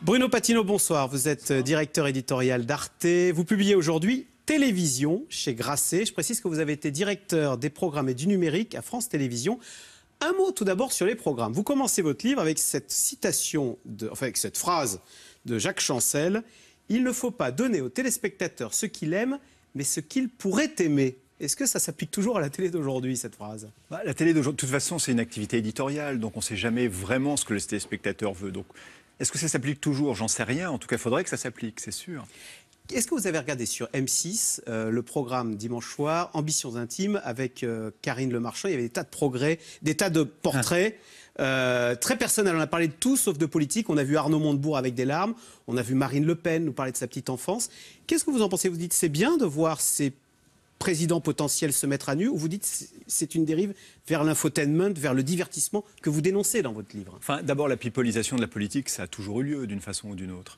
Bruno Patino, bonsoir. Vous êtes directeur éditorial d'Arte. Vous publiez aujourd'hui Télévision chez Grasset. Je précise que vous avez été directeur des programmes et du numérique à France Télévisions. Un mot tout d'abord sur les programmes. Vous commencez votre livre avec cette citation, avec cette phrase de Jacques Chancel. « Il ne faut pas donner aux téléspectateurs ce qu'il aime, mais ce qu'il pourrait aimer ». Est-ce que ça s'applique toujours à la télé d'aujourd'hui, cette phrase ? La télé d'aujourd'hui, de toute façon, c'est une activité éditoriale, donc on ne sait jamais vraiment ce que le téléspectateur veut. Donc, est-ce que ça s'applique toujours ? J'en sais rien. En tout cas, il faudrait que ça s'applique, c'est sûr. Est-ce que vous avez regardé sur M6 le programme dimanche soir, Ambitions intimes, avec Karine Le Marchand ? Il y avait des tas de portraits très personnels. On a parlé de tout sauf de politique. On a vu Arnaud Montebourg avec des larmes. On a vu Marine Le Pen nous parler de sa petite enfance. Qu'est-ce que vous en pensez ? Vous dites c'est bien de voir ces présidents potentiels se mettre à nu, ou vous dites c'est une dérive vers l'infotainment, vers le divertissement que vous dénoncez dans votre livre ? Enfin, d'abord, la pipolisation de la politique, ça a toujours eu lieu d'une façon ou d'une autre.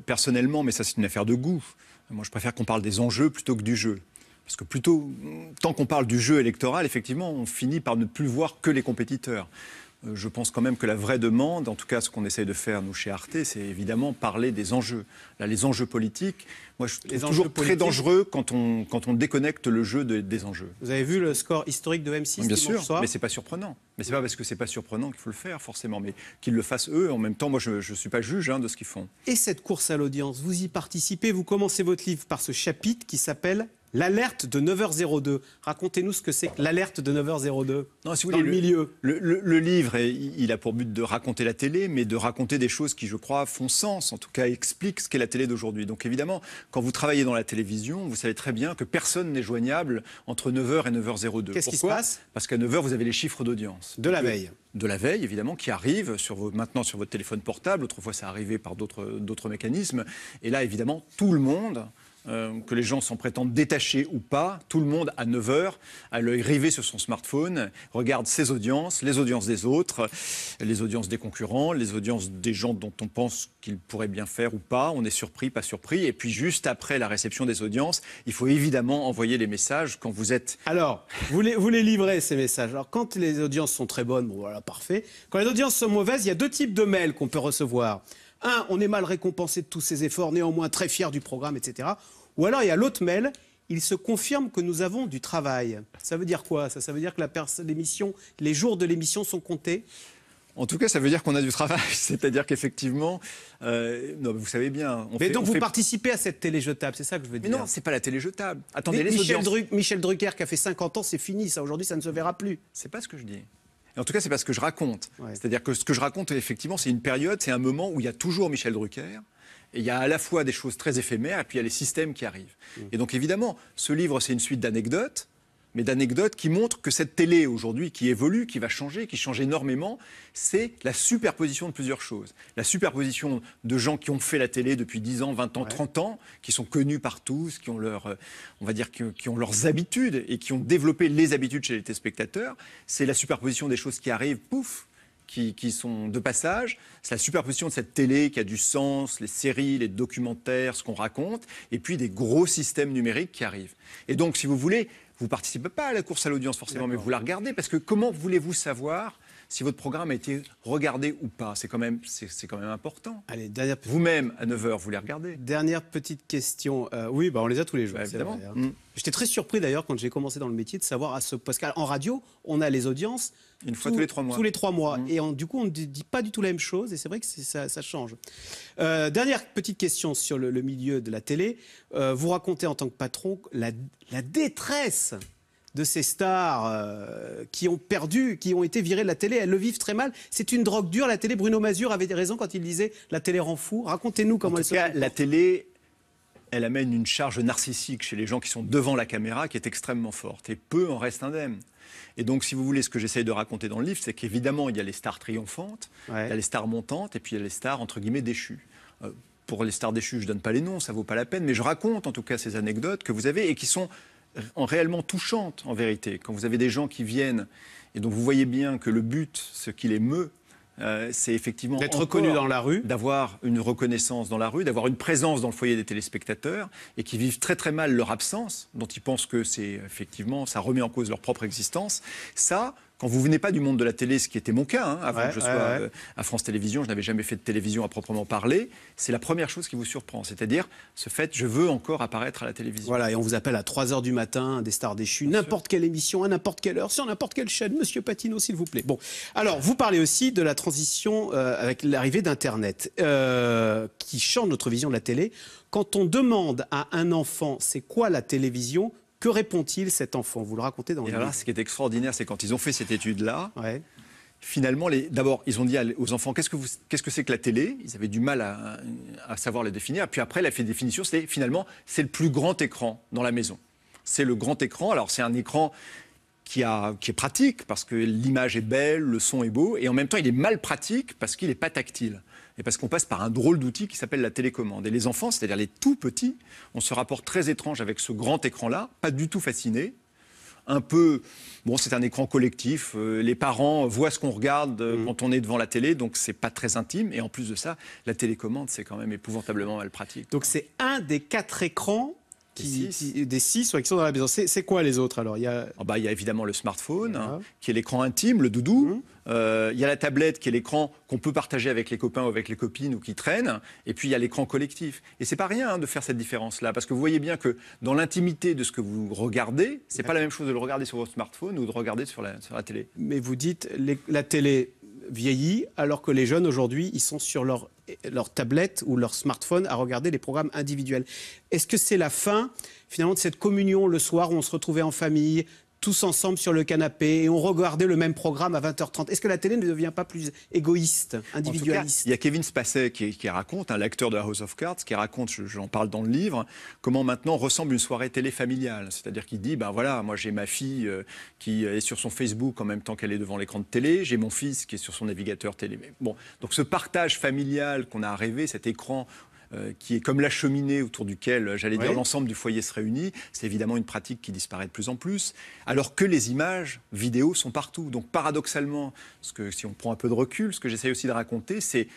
Personnellement, mais ça c'est une affaire de goût, moi je préfère qu'on parle des enjeux plutôt que du jeu. Parce que tant qu'on parle du jeu électoral, effectivement, on finit par ne plus voir que les compétiteurs. Je pense quand même que la vraie demande, en tout cas ce qu'on essaye de faire nous chez Arte, c'est évidemment parler des enjeux. Là, les enjeux politiques, moi je trouve toujours très dangereux quand on déconnecte le jeu des enjeux. Vous avez vu le score historique de M6 bien sûr, soir ? mais c'est pas surprenant. Mais c'est pas parce que c'est pas surprenant qu'il faut le faire forcément, mais qu'ils le fassent eux. En même temps, moi je suis pas juge de ce qu'ils font. Et cette course à l'audience, vous y participez. Vous commencez votre livre par ce chapitre qui s'appelle l'alerte de 9h02. Racontez-nous ce que c'est que l'alerte de 9h02 non, si vous dans voulez, le milieu. Le livre, il a pour but de raconter la télé, mais de raconter des choses qui, je crois, font sens, en tout cas expliquent ce qu'est la télé d'aujourd'hui. Donc évidemment, quand vous travaillez dans la télévision, vous savez très bien que personne n'est joignable entre 9h et 9h02. Qu'est-ce qui se passe ? Parce qu'à 9h, vous avez les chiffres d'audience. De la veille. De la veille, évidemment, qui arrivent maintenant sur votre téléphone portable. Autrefois, ça arrivait par d'autres mécanismes. Et là, évidemment, tout le monde... que les gens s'en prétendent détachés ou pas, tout le monde à 9h, à l'œil rivé sur son smartphone, regarde ses audiences, les audiences des autres, les audiences des concurrents, les audiences des gens dont on pense qu'ils pourraient bien faire ou pas, on est surpris, pas surpris, et puis juste après la réception des audiences, il faut évidemment envoyer les messages quand vous êtes... Alors, vous les livrez ces messages. Alors quand les audiences sont très bonnes, bon voilà, parfait. Quand les audiences sont mauvaises, il y a deux types de mails qu'on peut recevoir. Un, on est mal récompensé de tous ces efforts, néanmoins très fier du programme, etc. Ou alors il y a l'autre mail, il se confirme que nous avons du travail. Ça veut dire quoi ? Ça veut dire que les jours de l'émission sont comptés ? En tout cas, ça veut dire qu'on a du travail. C'est-à-dire qu'effectivement, vous savez bien... vous participez à cette télé jetable, c'est ça que je veux dire. Mais non, c'est pas la télé jetable. Attendez, Michel Drucker qui a fait 50 ans, c'est fini, ça. Aujourd'hui, ça ne se verra plus. C'est pas ce que je dis. Et en tout cas, c'est pas ce que je raconte. Ouais. C'est-à-dire que ce que je raconte, effectivement, c'est une période, c'est un moment où il y a toujours Michel Drucker. Et il y a à la fois des choses très éphémères et puis il y a les systèmes qui arrivent. Et donc évidemment, ce livre, c'est une suite d'anecdotes, mais d'anecdotes qui montrent que cette télé aujourd'hui, qui évolue, qui va changer, qui change énormément, c'est la superposition de plusieurs choses. La superposition de gens qui ont fait la télé depuis 10 ans, 20 ans, 30 ans, qui sont connus par tous, qui ont qui ont leurs habitudes et qui ont développé les habitudes chez les téléspectateurs. C'est la superposition des choses qui arrivent, pouf, qui sont de passage. C'est la superposition de cette télé qui a du sens, les séries, les documentaires, ce qu'on raconte, et puis des gros systèmes numériques qui arrivent. Et donc, si vous voulez, vous ne participez pas à la course à l'audience forcément, mais vous la regardez, parce que comment voulez-vous savoir si votre programme a été regardé ou pas ? C'est quand même important. Allez, Vous-même, à 9h, vous les regardez. Dernière petite question. Oui, on les a tous les jours. Évidemment. Vrai, hein. J'étais très surpris d'ailleurs quand j'ai commencé dans le métier de savoir parce qu'en radio, on a les audiences une fois tous les 3 mois. Tous les 3 mois. Et du coup, on ne dit pas du tout la même chose. Et c'est vrai que ça change. Dernière petite question sur le milieu de la télé. Vous racontez en tant que patron la détresse de ces stars qui ont été virées de la télé. Elles le vivent très mal. C'est une drogue dure, la télé. Bruno Mazur avait raison quand il disait « la télé rend fou ». Racontez-nous comment elle se comporte. La télé, elle amène une charge narcissique chez les gens qui sont devant la caméra qui est extrêmement forte. Et peu en restent indemnes. Et donc, si vous voulez, ce que j'essaye de raconter dans le livre, c'est qu'évidemment, il y a les stars triomphantes, il y a les stars montantes, et puis il y a les stars, entre guillemets, déchues. Pour les stars déchues, je ne donne pas les noms, ça ne vaut pas la peine, mais je raconte en tout cas ces anecdotes que vous avez et qui sont réellement touchantes, en vérité. Quand vous avez des gens qui viennent, et dont vous voyez bien que le but, ce qui les meut, c'est effectivement d'être reconnu dans la rue, d'avoir une reconnaissance dans la rue, d'avoir une présence dans le foyer des téléspectateurs et qui vivent très très mal leur absence, dont ils pensent que c'est effectivement ça remet en cause leur propre existence. Ça, quand vous venez pas du monde de la télé, ce qui était mon cas, hein, avant que je sois à France Télévisions, je n'avais jamais fait de télévision à proprement parler, c'est la première chose qui vous surprend, c'est-à-dire ce fait, je veux encore apparaître à la télévision. Voilà, et on vous appelle à 3h du matin, des stars déchues, n'importe quelle émission, à n'importe quelle heure, sur n'importe quelle chaîne, Monsieur Patino, s'il vous plaît. Bon, alors, vous parlez aussi de la transition avec l'arrivée d'Internet, qui change notre vision de la télé. Quand on demande à un enfant, c'est quoi la télévision ? Que répond-il cet enfant? Vous le racontez dans le livre. Et alors, ce qui est extraordinaire, c'est quand ils ont fait cette étude-là, finalement, d'abord, ils ont dit aux enfants, qu'est-ce que c'est que la télé? Ils avaient du mal à savoir le définir. Puis après, la définition, c'est finalement, c'est le plus grand écran dans la maison. C'est le grand écran. Alors, c'est un écran qui est pratique, parce que l'image est belle, le son est beau, et en même temps, il est mal pratique, parce qu'il n'est pas tactile. Et parce qu'on passe par un drôle d'outil qui s'appelle la télécommande. Et les enfants, c'est-à-dire les tout petits, ont ce rapport très étrange avec ce grand écran-là, pas du tout fasciné, un peu... Bon, c'est un écran collectif, les parents voient ce qu'on regarde quand on est devant la télé, donc c'est pas très intime. Et en plus de ça, la télécommande, c'est quand même épouvantablement mal pratique. Donc c'est un des 4 écrans des 6 qui sont dans la maison. C'est quoi les autres alors? Il y a évidemment le smartphone, qui est l'écran intime, le doudou. Il y a la tablette, qui est l'écran qu'on peut partager avec les copains ou avec les copines ou qui traîne. Et puis il y a l'écran collectif. Et c'est pas rien de faire cette différence-là, parce que vous voyez bien que dans l'intimité de ce que vous regardez, c'est pas la même chose de le regarder sur votre smartphone ou de regarder sur la télé. Mais vous dites la télé vieillit, alors que les jeunes aujourd'hui, ils sont sur leur tablette ou leur smartphone à regarder les programmes individuels. Est-ce que c'est la fin, finalement, de cette communion le soir où on se retrouvait en famille, tous ensemble sur le canapé, et on regardait le même programme à 20h30? Est-ce que la télé ne devient pas plus égoïste, individualiste? En tout cas, il y a Kevin Spacey qui raconte, l'acteur de House of Cards, qui raconte, j'en parle dans le livre, comment maintenant ressemble une soirée télé familiale. C'est-à-dire qu'il dit, ben voilà, moi j'ai ma fille qui est sur son Facebook en même temps qu'elle est devant l'écran de télé, j'ai mon fils qui est sur son navigateur télé. Bon, donc ce partage familial qu'on a rêvé, cet écran qui est comme la cheminée autour duquel, j'allais dire, l'ensemble du foyer se réunit, c'est évidemment une pratique qui disparaît de plus en plus, alors que les images vidéo sont partout. Donc paradoxalement, si on prend un peu de recul, ce que j'essaie aussi de raconter, c'est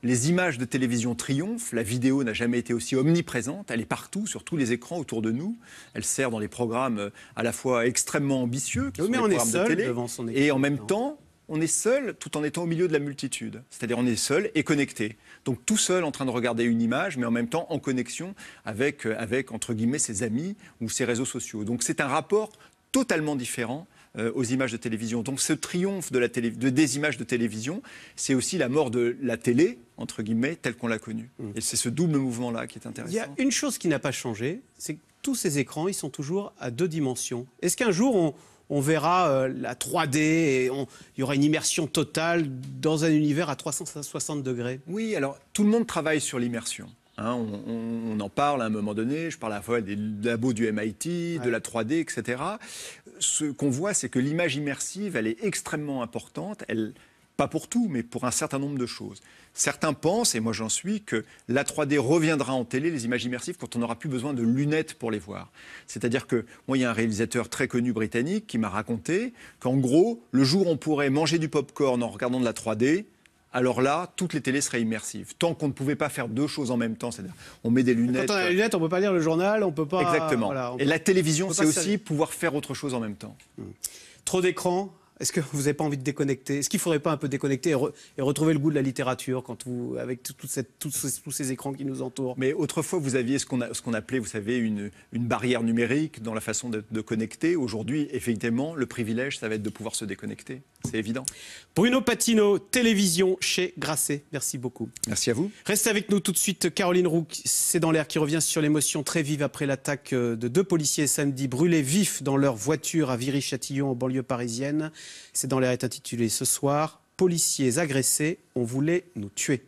les images de télévision triomphent, la vidéo n'a jamais été aussi omniprésente, elle est partout, sur tous les écrans autour de nous, elle sert dans les programmes à la fois extrêmement ambitieux, qui sont les programmes de télé, devant son écran, et en même temps, on est seul tout en étant au milieu de la multitude. C'est-à-dire on est seul et connecté. Donc tout seul en train de regarder une image, mais en même temps en connexion avec entre guillemets, ses amis ou ses réseaux sociaux. Donc c'est un rapport totalement différent aux images de télévision. Donc ce triomphe des images de télévision, c'est aussi la mort de la télé, entre guillemets, telle qu'on l'a connue. Et c'est ce double mouvement-là qui est intéressant. Il y a une chose qui n'a pas changé, c'est que tous ces écrans, ils sont toujours à 2 dimensions. Est-ce qu'un jour, on verra la 3D et il y aura une immersion totale dans un univers à 360 degrés? Oui, alors tout le monde travaille sur l'immersion. On en parle à un moment donné, je parle à la fois des labos du MIT, de la 3D, etc. Ce qu'on voit, c'est que l'image immersive, elle est extrêmement importante. Pas pour tout, mais pour un certain nombre de choses. Certains pensent, et moi j'en suis, que la 3D reviendra en télé, les images immersives, quand on n'aura plus besoin de lunettes pour les voir. C'est-à-dire que, moi, il y a un réalisateur très connu britannique qui m'a raconté qu'en gros, le jour où on pourrait manger du popcorn en regardant de la 3D, alors là, toutes les télés seraient immersives. Tant qu'on ne pouvait pas faire 2 choses en même temps, c'est-à-dire on met des lunettes... Quand on a les lunettes, on ne peut pas lire le journal, on ne peut pas... Exactement. Voilà, et la télévision, c'est aussi pouvoir faire autre chose en même temps. Trop d'écran. Est-ce que vous n'avez pas envie de déconnecter? Est-ce qu'il ne faudrait pas un peu déconnecter et retrouver le goût de la littérature avec tous ces écrans qui nous entourent? Mais autrefois, vous aviez ce qu'on appelait, vous savez, une barrière numérique dans la façon de connecter. Aujourd'hui, effectivement, le privilège, ça va être de pouvoir se déconnecter. C'est évident. Bruno Patino, télévision chez Grasset. Merci beaucoup. Merci à vous. Restez avec nous tout de suite. Caroline Roux, c'est dans l'air, qui revient sur l'émotion très vive après l'attaque de 2 policiers samedi brûlés vifs dans leur voiture à Viry-Châtillon, en banlieue parisienne. C'est dans l'air est intitulé ce soir « Policiers agressés, on voulait nous tuer ».